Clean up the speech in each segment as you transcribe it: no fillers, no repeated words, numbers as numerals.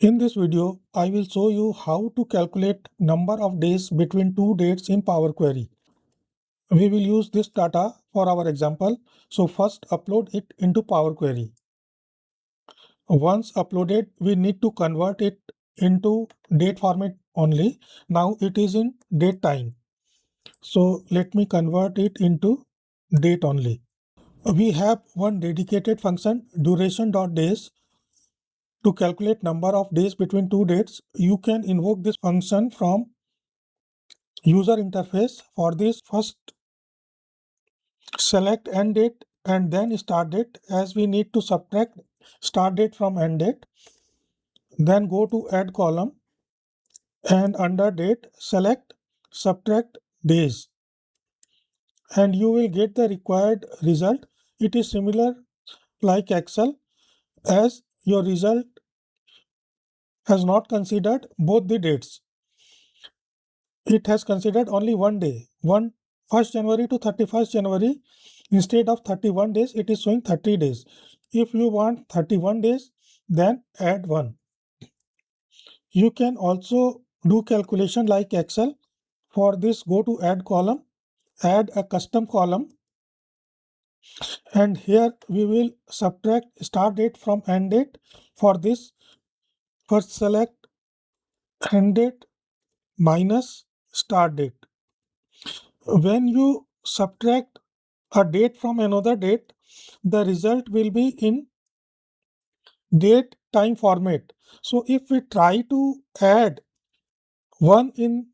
In this video, I will show you how to calculate number of days between two dates in Power Query. We will use this data for our example. So first upload it into Power Query. Once uploaded, we need to convert it into date format only. Now it is in date time. So let me convert it into date only. We have one dedicated function duration.days. To calculate number of days between two dates, you can invoke this function from user interface. For this, first select end date and then start date, as we need to subtract start date from end date. Then go to add column and under date select subtract days and you will get the required result. It is similar like Excel, as your result has not considered both the dates. It has considered only one day, 1st January to 31st January. Instead of 31 days, it is showing 30 days. If you want 31 days, then add 1. You can also do calculation like Excel. For this, go to add column, add a custom column, and here we will subtract start date from end date. For this, first select end date minus start date. When you subtract a date from another date, the result will be in date time format. So if we try to add 1 in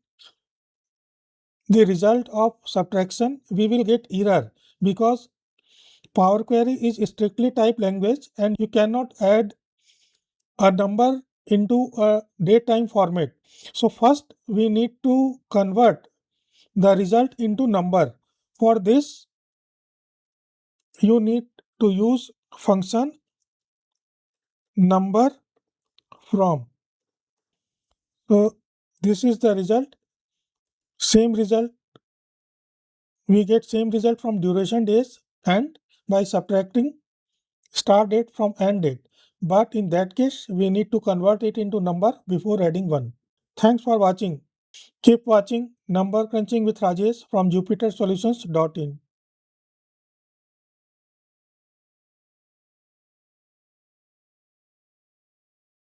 the result of subtraction, we will get error, because Power Query is strictly type language and you cannot add a number into a date time format. So first we need to convert the result into number. For this, you need to use function number from. So this is the result. Same result. We get same result from duration days and by subtracting start date from end date. But in that case, we need to convert it into number before adding 1. Thanks for watching. Keep watching Number Crunching with Rajesh from jupitersolutions.in.